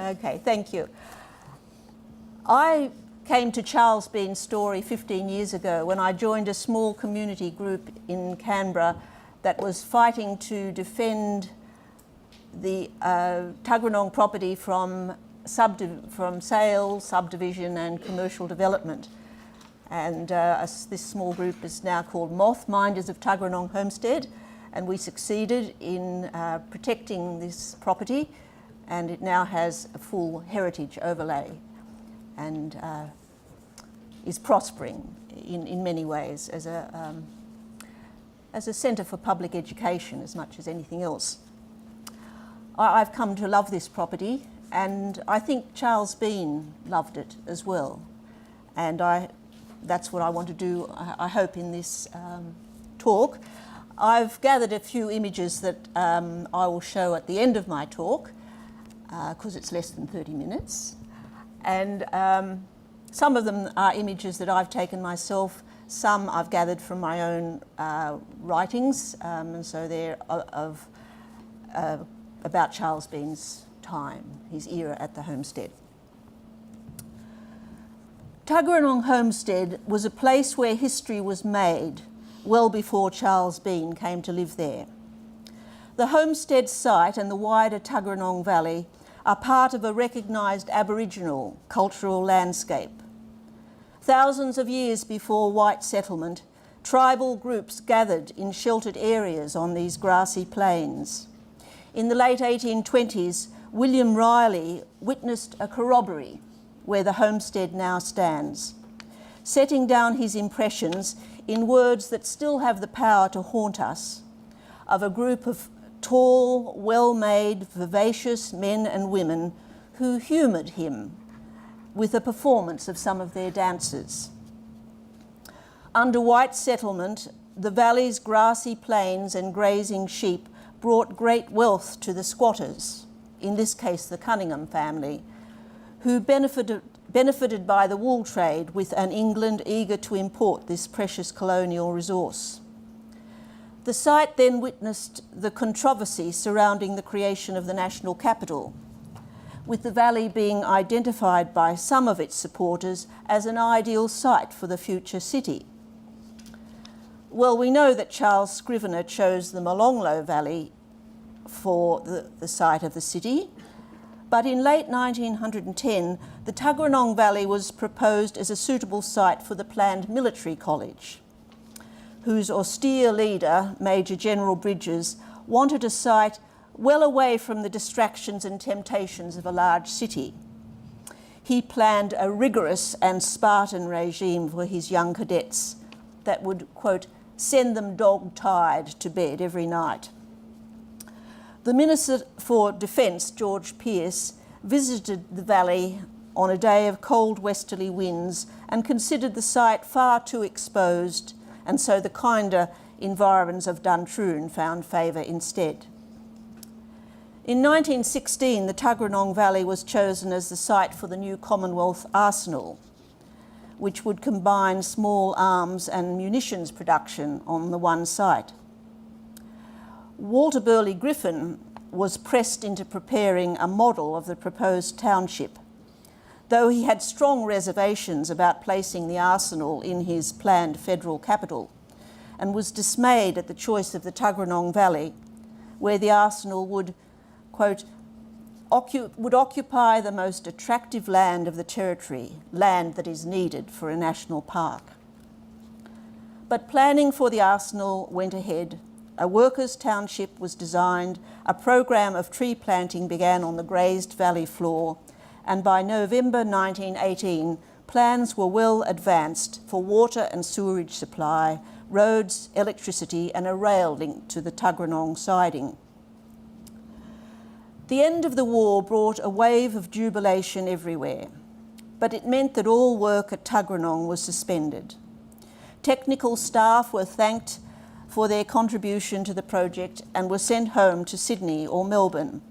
Okay, thank you. I came to Charles Bean's story 15 years ago when I joined a small community group in Canberra that was fighting to defend the Tuggeranong property from sale, subdivision and commercial development. And this small group is now called Moth, Minders of Tuggeranong Homestead, and we succeeded in protecting this property, and it now has a full heritage overlay and is prospering in many ways as a centre for public education as much as anything else. I've come to love this property, and I think Charles Bean loved it as well. And that's what I want to do, I hope, in this talk. I've gathered a few images that I will show at the end of my talk, because it's less than 30 minutes. And some of them are images that I've taken myself. Some I've gathered from my own writings, and so they're about Charles Bean's time, his era at the homestead. Tuggeranong Homestead was a place where history was made well before Charles Bean came to live there. The homestead site and the wider Tuggeranong Valley are part of a recognised Aboriginal cultural landscape. Thousands of years before white settlement, tribal groups gathered in sheltered areas on these grassy plains. In the late 1820s, William Riley witnessed a corroboree where the homestead now stands, setting down his impressions in words that still have the power to haunt us, of a group of tall, well-made, vivacious men and women who humoured him with a performance of some of their dances. Under white settlement, the valley's grassy plains and grazing sheep brought great wealth to the squatters, in this case the Cunningham family, who benefited by the wool trade with an England eager to import this precious colonial resource. The site then witnessed the controversy surrounding the creation of the national capital, with the valley being identified by some of its supporters as an ideal site for the future city. Well, we know that Charles Scrivener chose the Molonglo Valley for the site of the city, but in late 1910, the Tuggeranong Valley was proposed as a suitable site for the planned military college, whose austere leader, Major General Bridges, wanted a site well away from the distractions and temptations of a large city. He planned a rigorous and Spartan regime for his young cadets that would, quote, send them dog-tired to bed every night. The Minister for Defence, George Pearce, visited the valley on a day of cold westerly winds and considered the site far too exposed, and so the kinder environs of Duntroon found favour instead. In 1916, the Tuggeranong Valley was chosen as the site for the new Commonwealth Arsenal, which would combine small arms and munitions production on the one site. Walter Burley Griffin was pressed into preparing a model of the proposed township, though he had strong reservations about placing the arsenal in his planned federal capital, and was dismayed at the choice of the Tuggeranong Valley, where the arsenal would, quote, would occupy the most attractive land of the territory, land that is needed for a national park. But planning for the arsenal went ahead. A workers' township was designed, a program of tree planting began on the grazed valley floor, and by November 1918, plans were well advanced for water and sewerage supply, roads, electricity, and a rail link to the Tuggeranong siding. The end of the war brought a wave of jubilation everywhere, but it meant that all work at Tuggeranong was suspended. Technical staff were thanked for their contribution to the project and were sent home to Sydney or Melbourne.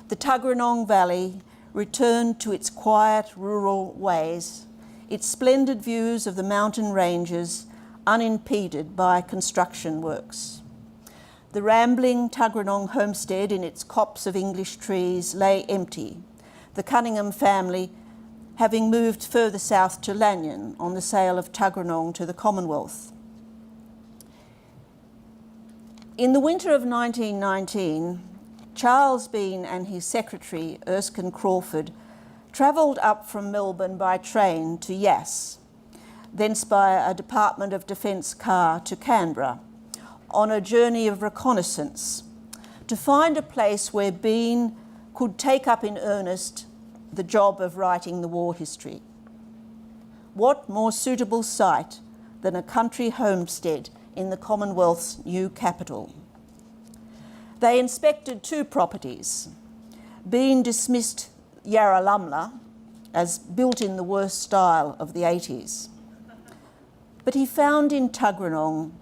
The Tuggeranong Valley returned to its quiet rural ways, its splendid views of the mountain ranges unimpeded by construction works. The rambling Tuggeranong homestead in its copse of English trees lay empty. the Cunningham family having moved further south to Lanyon on the sale of Tuggeranong to the Commonwealth. In the winter of 1919, Charles Bean and his secretary, Erskine Crawford, travelled up from Melbourne by train to Yass, thence by a Department of Defence car to Canberra, on a journey of reconnaissance to find a place where Bean could take up in earnest the job of writing the war history. What more suitable site than a country homestead in the Commonwealth's new capital? They inspected 2 properties. Bean dismissed Yarralumla as built in the worst style of the 80s. But he found in Tuggeranong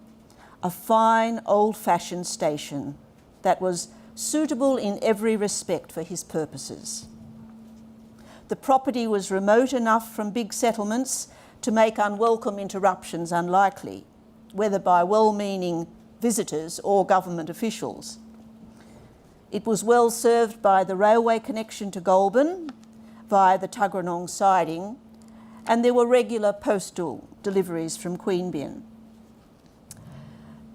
a fine old-fashioned station that was suitable in every respect for his purposes. The property was remote enough from big settlements to make unwelcome interruptions unlikely, whether by well-meaning visitors or government officials. It was well served by the railway connection to Goulburn via the Tuggeranong siding, and there were regular postal deliveries from Queanbeyan.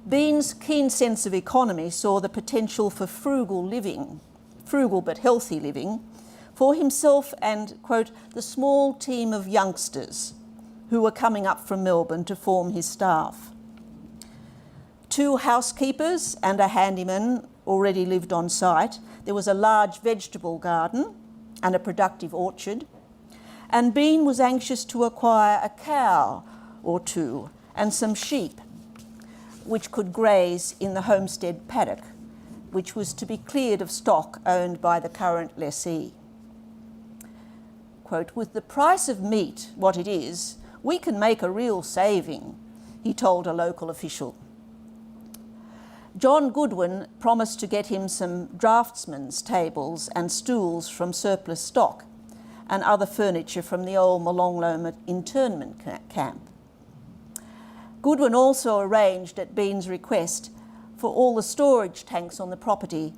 Bean's keen sense of economy saw the potential for frugal but healthy living, for himself and, quote, the small team of youngsters who were coming up from Melbourne to form his staff. 2 housekeepers and a handyman already lived on site. There was a large vegetable garden and a productive orchard, and Bean was anxious to acquire a cow or 2 and some sheep, which could graze in the homestead paddock, which was to be cleared of stock owned by the current lessee. Quote, "With the price of meat what it is, we can make a real saving," he told a local official. John Goodwin promised to get him some draftsmen's tables and stools from surplus stock and other furniture from the old Molonglo internment camp. Goodwin also arranged, at Bean's request, for all the storage tanks on the property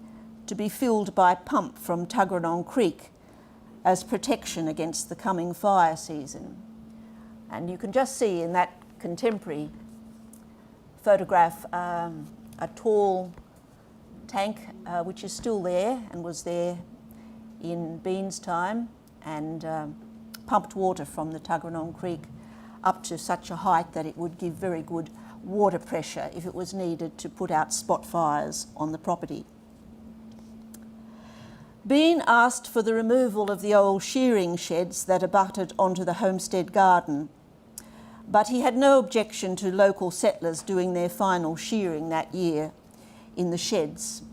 to be filled by pump from Tuggeranong Creek as protection against the coming fire season. And you can just see in that contemporary photograph a tall tank which is still there and was there in Bean's time, and pumped water from the Tuggeranong Creek up to such a height that it would give very good water pressure if it was needed to put out spot fires on the property. Bean asked for the removal of the old shearing sheds that abutted onto the homestead garden, but he had no objection to local settlers doing their final shearing that year in the sheds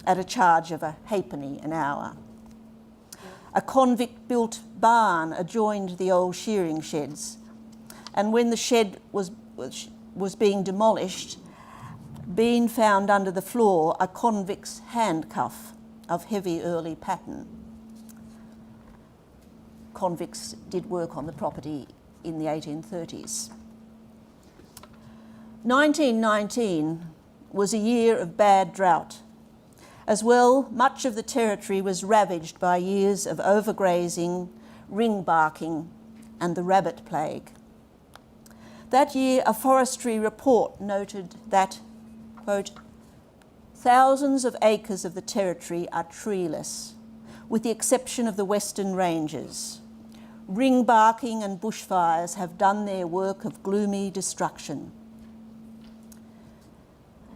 at a charge of a halfpenny an hour. A convict-built barn adjoined the old shearing sheds, and when the shed was being demolished, Bean found under the floor a convict's handcuff of heavy early pattern. Convicts did work on the property in the 1830s. 1919 was a year of bad drought. As well, much of the territory was ravaged by years of overgrazing, ring barking, and the rabbit plague. That year, a forestry report noted that, quote, "Thousands of acres of the territory are treeless, with the exception of the western ranges. Ring barking and bushfires have done their work of gloomy destruction."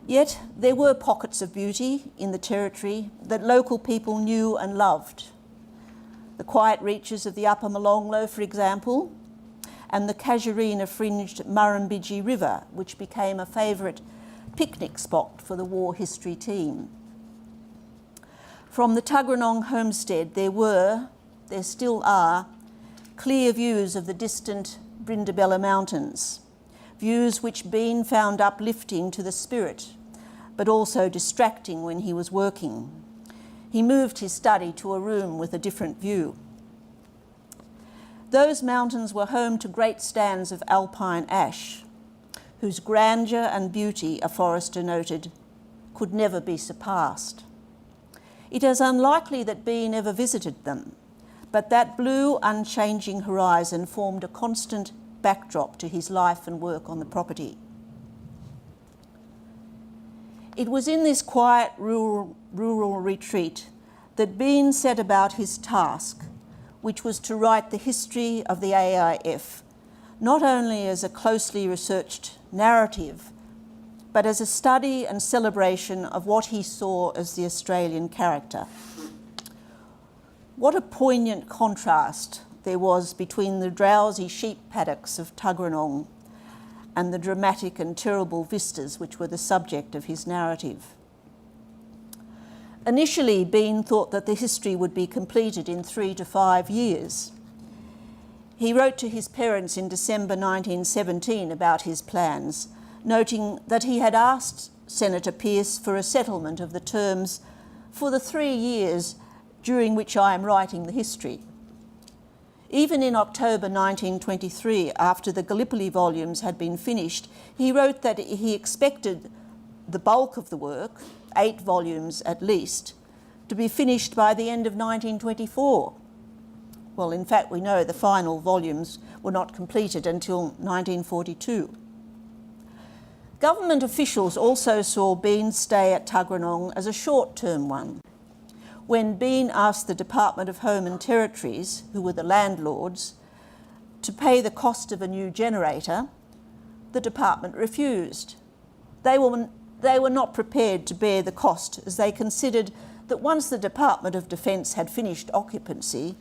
Yet there were pockets of beauty in the territory that local people knew and loved. The quiet reaches of the upper Molonglo, for example, and the Casuarina-fringed Murrumbidgee River, which became a favourite picnic spot for the war history team. From the Tuggeranong homestead there still are, clear views of the distant Brindabella Mountains, views which Bean found uplifting to the spirit, but also distracting when he was working. He moved his study to a room with a different view. Those mountains were home to great stands of alpine ash, whose grandeur and beauty, a forester noted, could never be surpassed. It is unlikely that Bean ever visited them, but that blue, unchanging horizon formed a constant backdrop to his life and work on the property. It was in this quiet rural retreat that Bean set about his task, which was to write the history of the AIF, not only as a closely researched narrative, but as a study and celebration of what he saw as the Australian character. What a poignant contrast there was between the drowsy sheep paddocks of Tuggeranong and the dramatic and terrible vistas which were the subject of his narrative. Initially, Bean thought that the history would be completed in 3 to 5 years. He wrote to his parents in December 1917 about his plans, noting that he had asked Senator Pearce for a settlement of the terms for the 3 years during which I am writing the history. Even in October 1923, after the Gallipoli volumes had been finished, he wrote that he expected the bulk of the work, 8 volumes at least, to be finished by the end of 1924. Well, in fact, we know the final volumes were not completed until 1942. Government officials also saw Bean's stay at Tuggeranong as a short-term one. When Bean asked the Department of Home and Territories, who were the landlords, to pay the cost of a new generator, the department refused. They were not prepared to bear the cost, as they considered that once the Department of Defence had finished occupancy,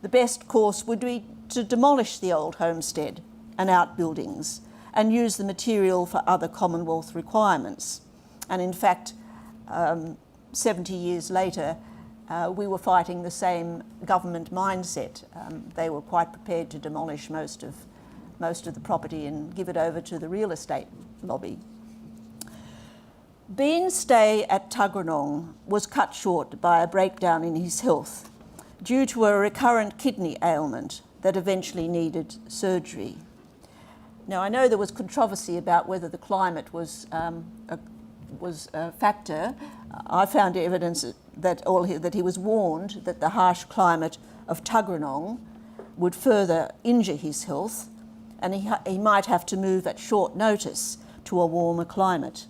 the best course would be to demolish the old homestead and outbuildings and use the material for other Commonwealth requirements. And in fact, 70 years later, we were fighting the same government mindset. They were quite prepared to demolish most of the property and give it over to the real estate lobby. Bean's stay at Tuggeranong was cut short by a breakdown in his health due to a recurrent kidney ailment that eventually needed surgery. Now, I know there was controversy about whether the climate was a factor. I found evidence that he was warned that the harsh climate of Tuggeranong would further injure his health, and he might have to move at short notice to a warmer climate.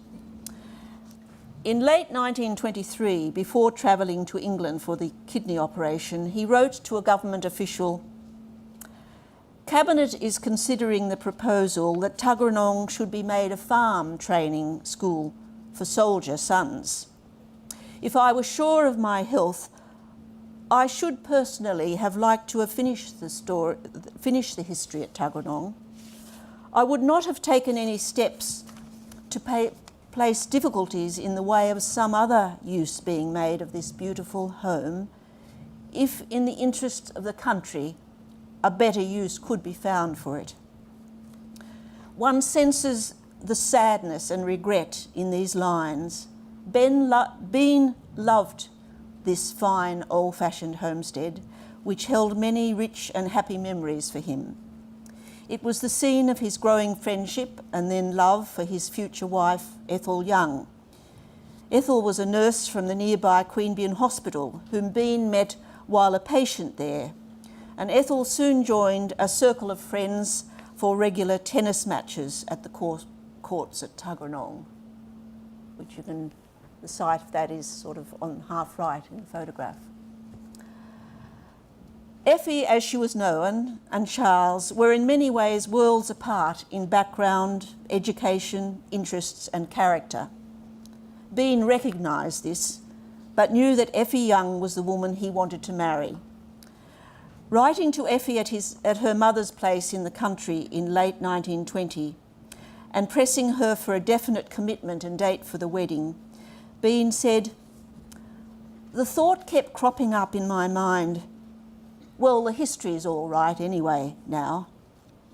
In late 1923, before travelling to England for the kidney operation, he wrote to a government official, "Cabinet is considering the proposal that Tuggeranong should be made a farm training school for soldier sons. If I were sure of my health, I should personally have liked to have finished the history at Tuggeranong. I would not have taken any steps to place difficulties in the way of some other use being made of this beautiful home, if in the interest of the country a better use could be found for it." One senses the sadness and regret in these lines. Bean loved this fine old-fashioned homestead, which held many rich and happy memories for him. It was the scene of his growing friendship and then love for his future wife, Ethel Young. Ethel was a nurse from the nearby Queanbeyan Hospital, whom Bean met while a patient there, and Ethel soon joined a circle of friends for regular tennis matches at the courts at Tuggeranong, which the site of that is sort of on half right in the photograph. Effie, as she was known, and Charles were in many ways worlds apart in background, education, interests and character. Bean recognised this, but knew that Effie Young was the woman he wanted to marry. Writing to Effie at her mother's place in the country in late 1920 and pressing her for a definite commitment and date for the wedding, Bean said, "The thought kept cropping up in my mind, well, the history's all right anyway now.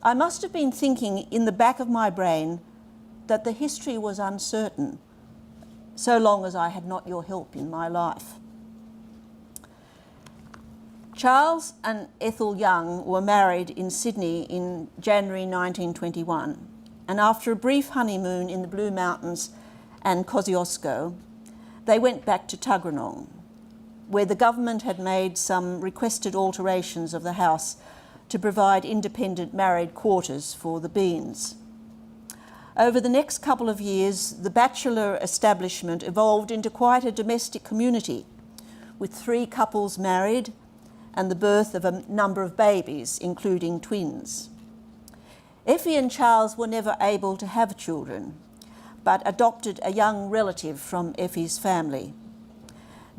I must have been thinking in the back of my brain that the history was uncertain, so long as I had not your help in my life." Charles and Ethel Young were married in Sydney in January 1921, and after a brief honeymoon in the Blue Mountains and Kosciuszko, they went back to Tuggeranong. where the government had made some requested alterations of the house to provide independent married quarters for the Beans. Over the next couple of years, the bachelor establishment evolved into quite a domestic community, with 3 couples married and the birth of a number of babies, including twins. Effie and Charles were never able to have children, but adopted a young relative from Effie's family.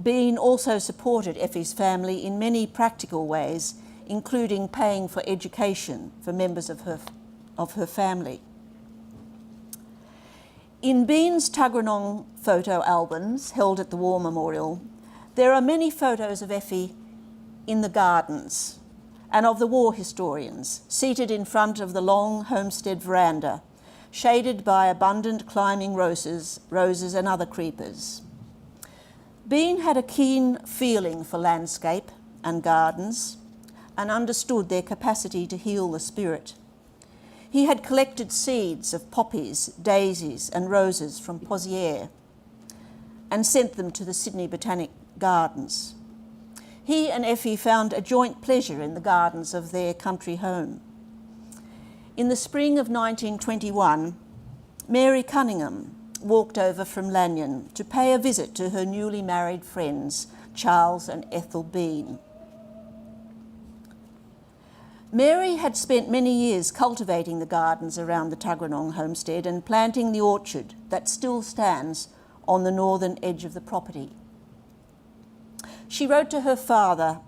Bean also supported Effie's family in many practical ways, including paying for education for members of her family. In Bean's Tuggeranong photo albums held at the War Memorial, there are many photos of Effie in the gardens and of the war historians seated in front of the long homestead veranda, shaded by abundant climbing roses and other creepers. Bean had a keen feeling for landscape and gardens and understood their capacity to heal the spirit. He had collected seeds of poppies, daisies and roses from Pozières and sent them to the Sydney Botanic Gardens. He and Effie found a joint pleasure in the gardens of their country home. In the spring of 1921, Mary Cunningham walked over from Lanyon to pay a visit to her newly married friends, Charles and Ethel Bean. Mary had spent many years cultivating the gardens around the Tuggeranong homestead and planting the orchard that still stands on the northern edge of the property. She wrote to her father,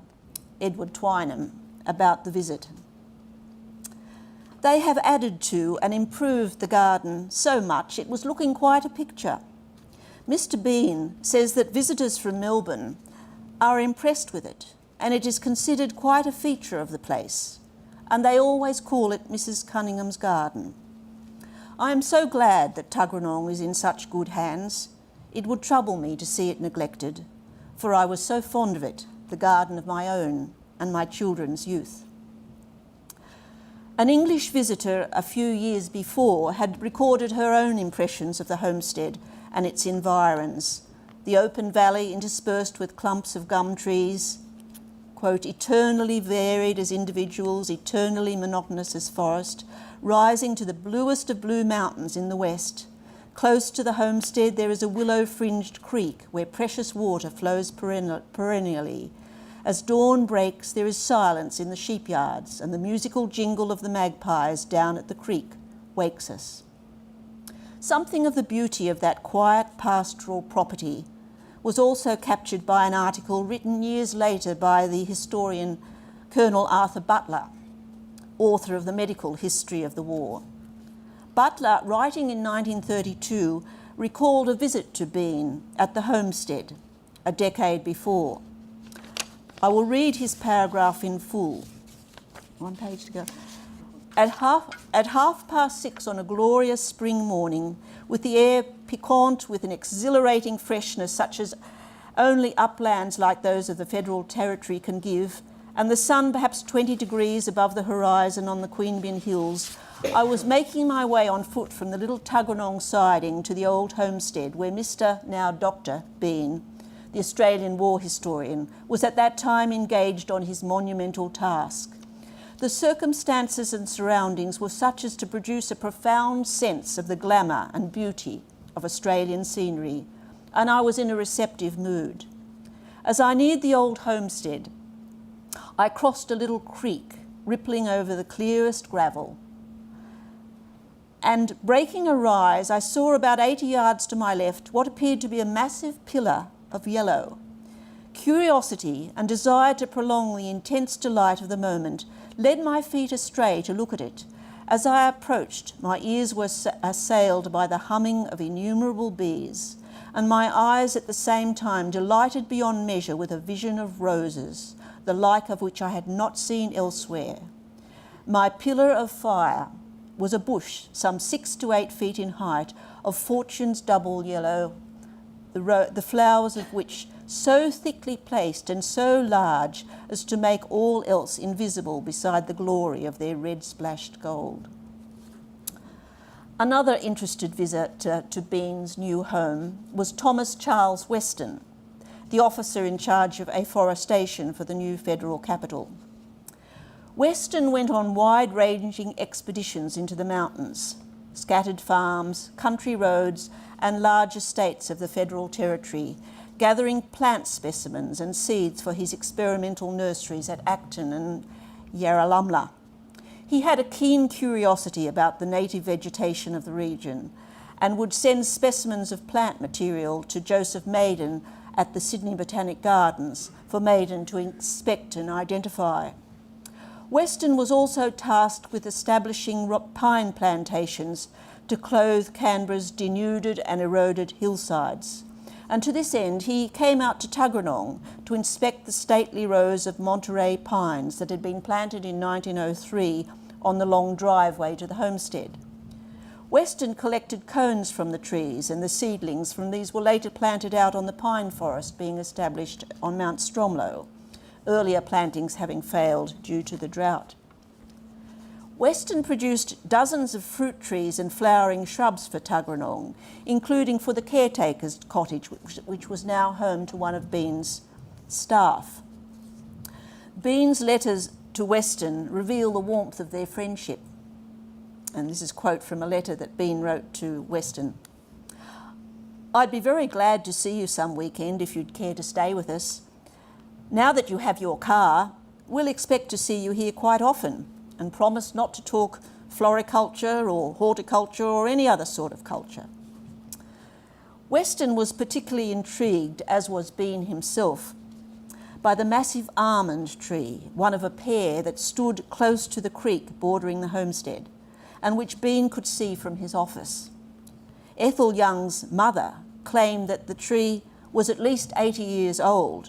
Edward Twynham, about the visit. They have added to and improved the garden so much it was looking quite a picture. Mr. Bean says that visitors from Melbourne are impressed with it, and it is considered quite a feature of the place, and they always call it Mrs. Cunningham's garden. I am so glad that Tuggeranong is in such good hands. It would trouble me to see it neglected, for I was so fond of it, the garden of my own and my children's youth. An English visitor a few years before had recorded her own impressions of the homestead and its environs, the open valley interspersed with clumps of gum trees, quote, eternally varied as individuals, eternally monotonous as forest, rising to the bluest of blue mountains in the west. Close to the homestead there is a willow-fringed creek where precious water flows perennially. As dawn breaks, there is silence in the sheepyards, and the musical jingle of the magpies down at the creek wakes us. Something of the beauty of that quiet pastoral property was also captured by an article written years later by the historian Colonel Arthur Butler, author of the medical history of the war. Butler, writing in 1932, recalled a visit to Bean at the homestead a decade before. I will read his paragraph in full. One page to go. At 6:30 on a glorious spring morning, with the air piquant with an exhilarating freshness such as only uplands like those of the Federal Territory can give, and the sun perhaps 20 degrees above the horizon on the Queanbeyan Hills, I was making my way on foot from the little Tuggeranong siding to the old homestead where Mr., now Dr. Bean, the Australian war historian, was at that time engaged on his monumental task. The circumstances and surroundings were such as to produce a profound sense of the glamour and beauty of Australian scenery, and I was in a receptive mood. As I neared the old homestead, I crossed a little creek rippling over the clearest gravel, and breaking a rise, I saw about 80 yards to my left what appeared to be a massive pillar of yellow. Curiosity and desire to prolong the intense delight of the moment led my feet astray to look at it. As I approached, my ears were assailed by the humming of innumerable bees, and my eyes at the same time delighted beyond measure with a vision of roses, the like of which I had not seen elsewhere. My pillar of fire was a bush some 6 to 8 feet in height of Fortune's double yellow, the flowers of which so thickly placed and so large as to make all else invisible beside the glory of their red-splashed gold. Another interested visitor to Bean's new home was Thomas Charles Weston, the officer in charge of afforestation for the new federal capital. Weston went on wide-ranging expeditions into the mountains, scattered farms, country roads and large estates of the federal territory, gathering plant specimens and seeds for his experimental nurseries at Acton and Yarralumla. He had a keen curiosity about the native vegetation of the region and would send specimens of plant material to Joseph Maiden at the Sydney Botanic Gardens for Maiden to inspect and identify. Weston was also tasked with establishing pine plantations to clothe Canberra's denuded and eroded hillsides. And to this end, he came out to Tuggeranong to inspect the stately rows of Monterey pines that had been planted in 1903 on the long driveway to the homestead. Weston collected cones from the trees, and the seedlings from these were later planted out on the pine forest being established on Mount Stromlo, earlier plantings having failed due to the drought. Weston produced dozens of fruit trees and flowering shrubs for Tuggeranong, including for the caretaker's cottage, which was now home to one of Bean's staff. Bean's letters to Weston reveal the warmth of their friendship. And this is a quote from a letter that Bean wrote to Weston. "I'd be very glad to see you some weekend if you'd care to stay with us. Now that you have your car, we'll expect to see you here quite often, and promise not to talk floriculture or horticulture or any other sort of culture." Weston was particularly intrigued, as was Bean himself, by the massive almond tree, one of a pair that stood close to the creek bordering the homestead, and which Bean could see from his office. Ethel Young's mother claimed that the tree was at least 80 years old,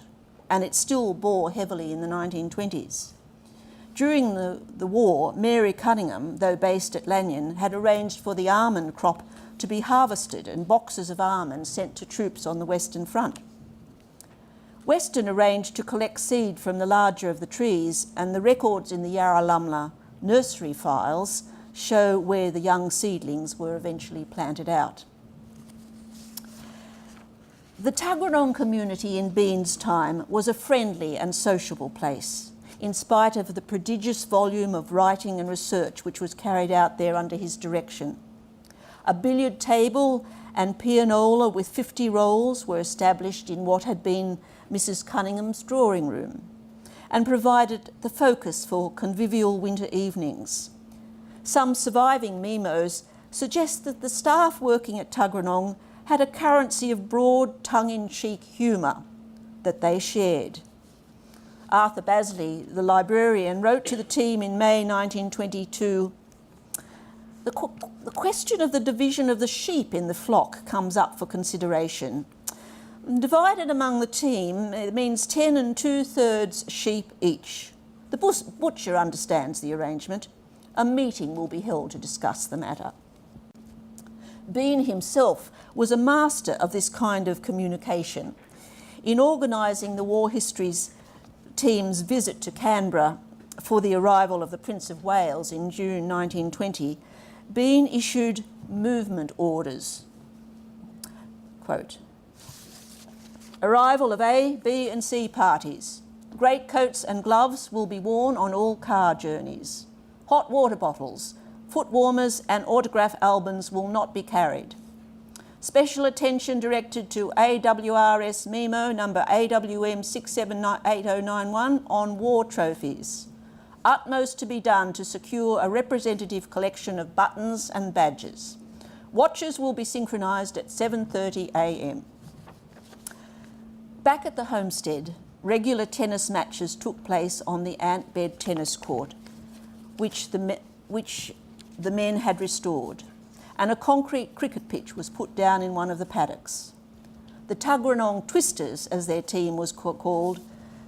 and it still bore heavily in the 1920s. During the war, Mary Cunningham, though based at Lanyon, had arranged for the almond crop to be harvested and boxes of almonds sent to troops on the Western Front. Weston arranged to collect seed from the larger of the trees, and the records in the Yarralumla nursery files show where the young seedlings were eventually planted out. The Tuggeranong community in Bean's time was a friendly and sociable place, in spite of the prodigious volume of writing and research which was carried out there under his direction. A billiard table and pianola with 50 rolls were established in what had been Mrs. Cunningham's drawing room, and provided the focus for convivial winter evenings. Some surviving memos suggest that the staff working at Tuggeranong had a currency of broad, tongue-in-cheek humour that they shared. Arthur Basley, the librarian, wrote to the team in May 1922, the question of the division of the sheep in the flock comes up for consideration. Divided among the team, it means 10 2/3 sheep each. The butcher understands the arrangement. A meeting will be held to discuss the matter. Bean himself was a master of this kind of communication. In organising the War Histories team's visit to Canberra for the arrival of the Prince of Wales in June 1920, Bean issued movement orders. Quote, "Arrival of A, B and C parties. Greatcoats and gloves will be worn on all car journeys. Hot water bottles, foot warmers and autograph albums will not be carried. Special attention directed to AWRS Memo number AWM 678091 on war trophies. Utmost to be done to secure a representative collection of buttons and badges. Watches will be synchronised at 7:30 a.m. Back at the homestead, regular tennis matches took place on the ant bed tennis court, which the men had restored, and a concrete cricket pitch was put down in one of the paddocks. The Tuggeranong Twisters, as their team was called,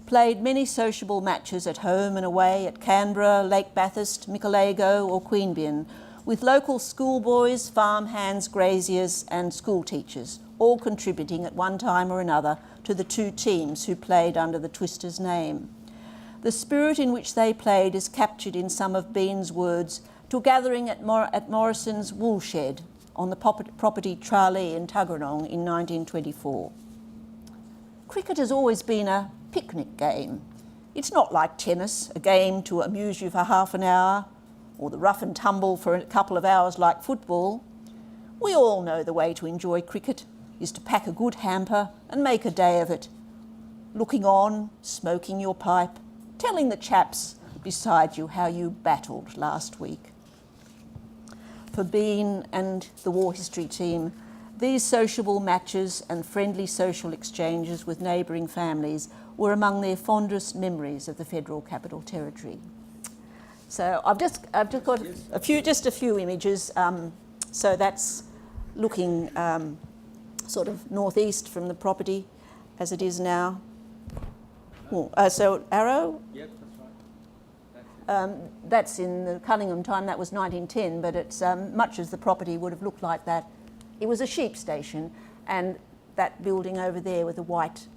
played many sociable matches at home and away at Canberra, Lake Bathurst, Michelego or Queanbeyan, with local schoolboys, farmhands, graziers and school teachers, all contributing at one time or another to the two teams who played under the Twisters' name. The spirit in which they played is captured in some of Bean's words to a gathering at Morrison's woolshed on the property Tralee in Tuggeranong in 1924. cricket has always been a picnic game. It's not like tennis, a game to amuse you for half an hour, or the rough and tumble for a couple of hours like football. We all know the way to enjoy cricket is to pack a good hamper and make a day of it. Looking on, smoking your pipe, telling the chaps beside you how you battled last week. For Bean and the War History team, these sociable matches and friendly social exchanges with neighbouring families were among their fondest memories of the Federal Capital Territory. So I've just got a few images. So that's looking sort of northeast from the property as it is now. So Arrow? Yep, that's right. That's in the Cunningham time. That was 1910, but it's much as the property would have looked like that. It was a sheep station, and that building over there with the white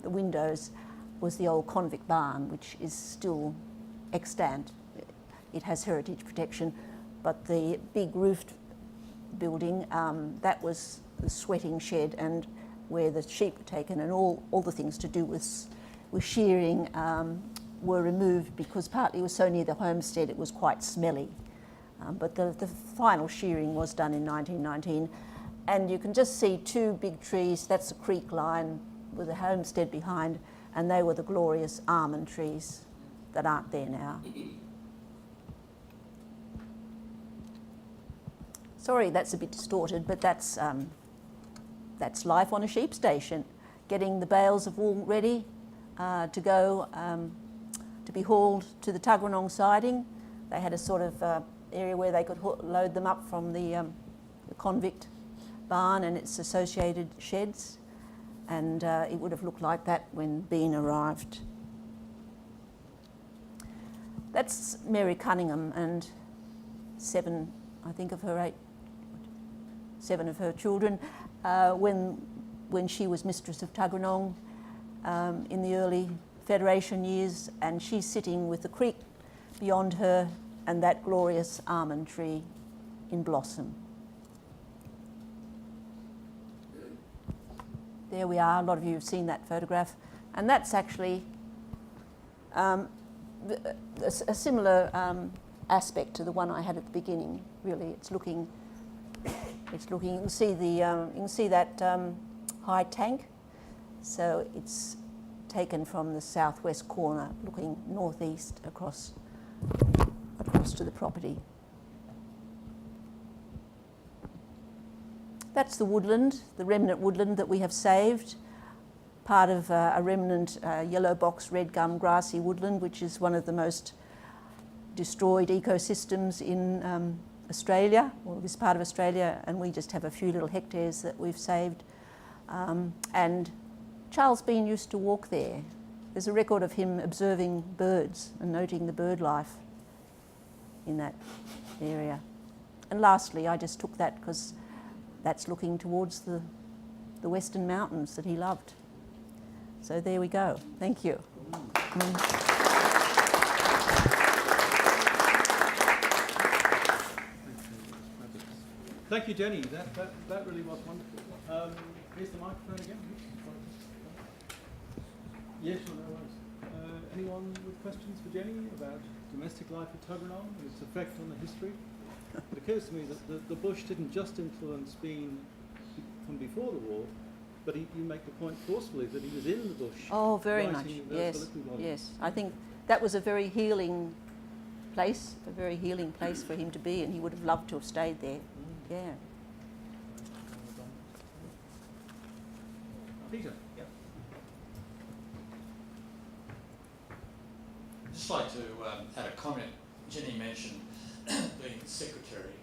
the windows was the old convict barn, which is still extant. It has heritage protection, but the big roofed building, that was the sweating shed and where the sheep were taken, and all the things to do with shearing were removed because partly it was so near the homestead it was quite smelly. But the final shearing was done in 1919, and you can just see two big trees. That's the creek line with the homestead behind, and they were the glorious almond trees that aren't there now. Sorry, that's a bit distorted, but that's life on a sheep station, getting the bales of wool ready to go to be hauled to the Tuggeranong siding. They had a sort of area where they could load them up from the convict barn and its associated sheds, and it would have looked like that when Bean arrived. That's Mary Cunningham and seven of her children when she was mistress of Tuggeranong in the early Federation years, and she's sitting with the creek beyond her and that glorious almond tree in blossom. There we are. A lot of you have seen that photograph, and that's actually a similar aspect to the one I had at the beginning. Really, it's looking. You can see that high tank. So it's taken from the southwest corner, looking northeast across to the property. That's the woodland, the remnant woodland that we have saved, part of a remnant yellow box red gum grassy woodland, which is one of the most destroyed ecosystems in Australia, or this part of Australia, and we just have a few little hectares that we've saved. And Charles Bean used to walk there. There's a record of him observing birds and noting the bird life in that area. And lastly, I just took that because that's looking towards the Western Mountains that he loved. So there we go. Thank you. Thank you, Jenny. That really was wonderful. Here's the microphone again. Yes, sure, no worries. Anyone with questions for Jenny about domestic life at Tuggeranong and its effect on the history? It occurs to me that the bush didn't just influence Bean from before the war, but you make the point forcefully that he was in the bush. Oh, very much. Yes. I think that was a very healing place for him to be, and he would have loved to have stayed there. Yeah. Peter. Yeah. I'd just like to add a comment. Jenny mentioned being secretary,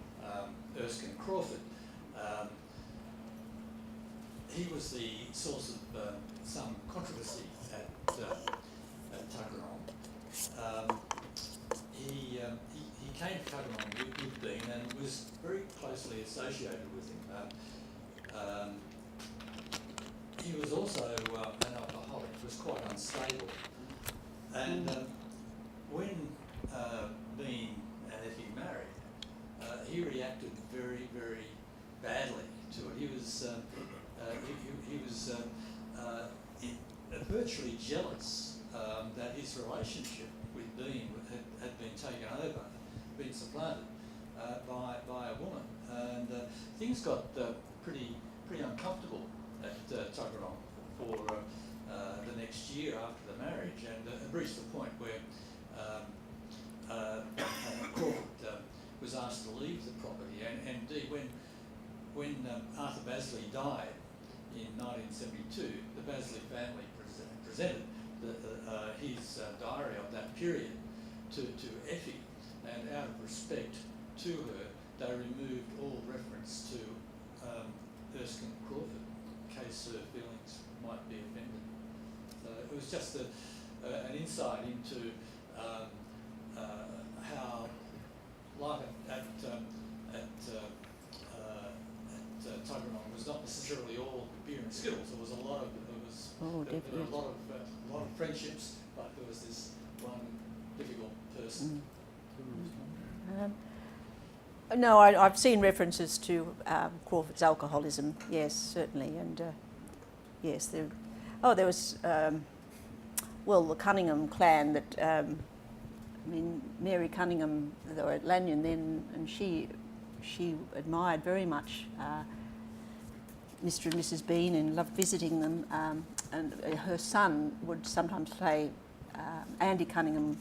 Erskine Crawford. He was the source of some controversy at Tuggeranong. He came to Tuggeranong with Bean and was very closely associated with him. He was also an alcoholic, was quite unstable. And when Bean and Effie married, he reacted very, very badly to it. He was virtually jealous that his relationship with Dean had been taken over, been supplanted by a woman, and things got pretty uncomfortable at Tuggeranong for the next year after the marriage, and it reached the point where Crawford was asked to leave the property, and indeed when Arthur Basley died in 1972, the Basley family presented his diary of that period to Effie, and out of respect to her, they removed all reference to Erskine Crawford, in case her feelings might be offended. So it was just an insight into how life at Tuggeranong was not necessarily all beer and skittles. There was a lot of there were a lot of friendships, but there was this one difficult person. No, I've seen references to Crawford's alcoholism. Yes, certainly, and yes, there was the Cunningham clan that. Mary Cunningham, they were at Lanyon then, and she admired very much Mr. and Mrs. Bean and loved visiting them. And her son would sometimes play. Andy Cunningham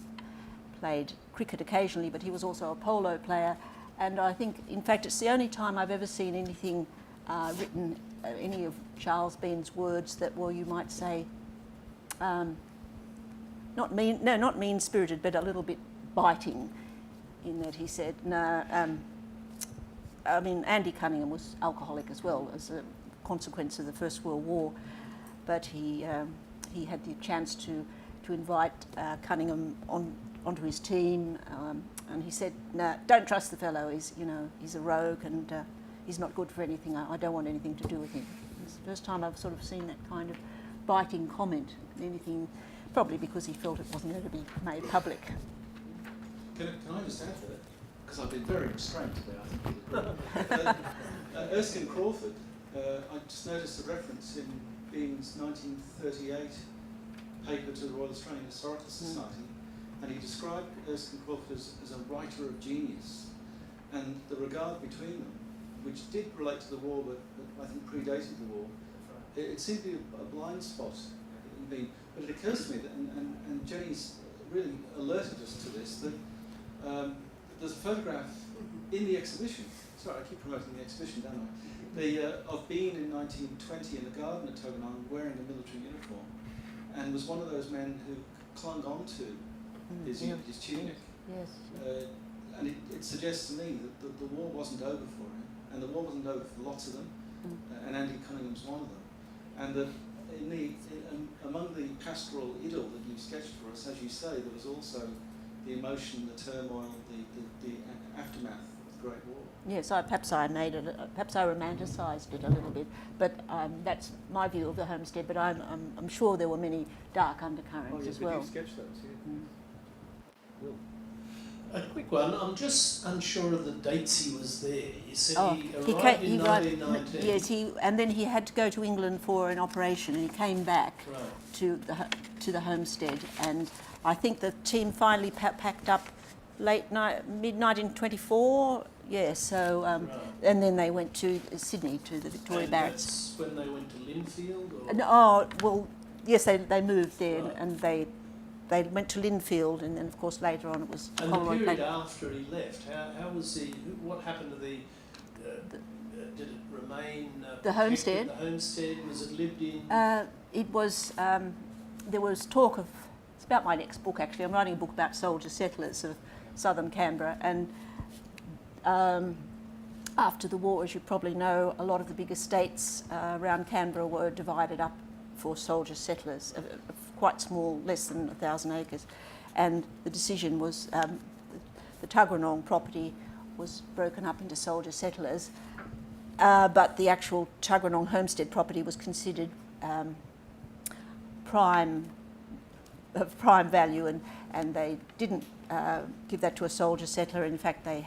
played cricket occasionally, but he was also a polo player. And I think, in fact, it's the only time I've ever seen anything written, any of Charles Bean's words that were, you might say, not mean-spirited, but a little bit biting, in that he said, Andy Cunningham was alcoholic as well as a consequence of the First World War, but he had the chance to invite Cunningham onto his team, and he said, "No, don't trust the fellow. He's a rogue and he's not good for anything. I don't want anything to do with him." It's the first time I've sort of seen that kind of biting comment. Anything, probably because he felt it wasn't going to be made public. Can I just add to that? Because I've been very restrained today, I think. Erskine Crawford, I just noticed a reference in Bean's 1938 paper to the Royal Australian Historical Society, and he described Erskine Crawford as a writer of genius, and the regard between them, which did relate to the war, but I think predated the war, it seemed to be a blind spot in Bean. But it occurs to me that, and Jenny's really alerted us to this, that there's a photograph in the exhibition. Sorry, I keep promoting the exhibition, don't I? Of Bean in 1920 in the garden at Tuggeranong wearing a military uniform, and was one of those men who clung on to his tunic. Yes. And it suggests to me that the war wasn't over for him, and the war wasn't over for lots of them, and Andy Cunningham's one of them, and that among the pastoral idyll that you've sketched for us, as you say, there was also the emotion, the turmoil, the aftermath of the Great War. Yes, perhaps I romanticised it a little bit, but that's my view of the homestead. But I'm sure there were many dark undercurrents as well. You sketched those, yeah. Will. A quick one. I'm just unsure of the dates he was there. You said he arrived in 1919. Yes, and then he had to go to England for an operation, and he came back to the homestead. And I think the team finally packed up mid 1924. Yeah, so and then they went to Sydney to the Victoria Barracks. That's when they went to Linfield? Yes, they moved there, and they went to Linfield, and then of course later on it was. And the period after he left, how was he? What happened to the? Did it remain? The homestead. The homestead, was it lived in? It was. There was talk of. It's about my next book actually. I'm writing a book about soldier settlers of southern Canberra, and after the war, as you probably know, a lot of the big estates around Canberra were divided up for soldier settlers, quite small, less than 1,000 acres, and the decision was the Tuggeranong property was broken up into soldier settlers, but the actual Tuggeranong homestead property was considered of prime value, and they didn't give that to a soldier settler. In fact, they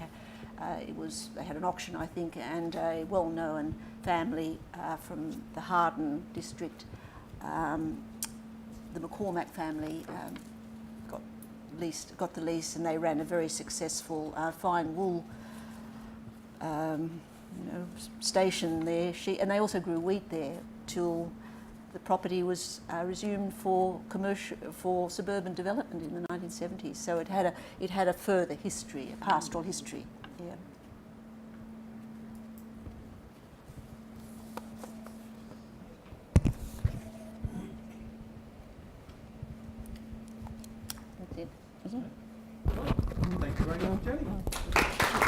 had an auction, I think, and a well-known family from the Harden district the McCormack family got the lease, and they ran a very successful fine wool station there. And they also grew wheat there till the property was resumed for suburban development in the 1970s. So it had a further history, a pastoral history. Yeah. That's it, isn't it? Thank you very much, Jenny.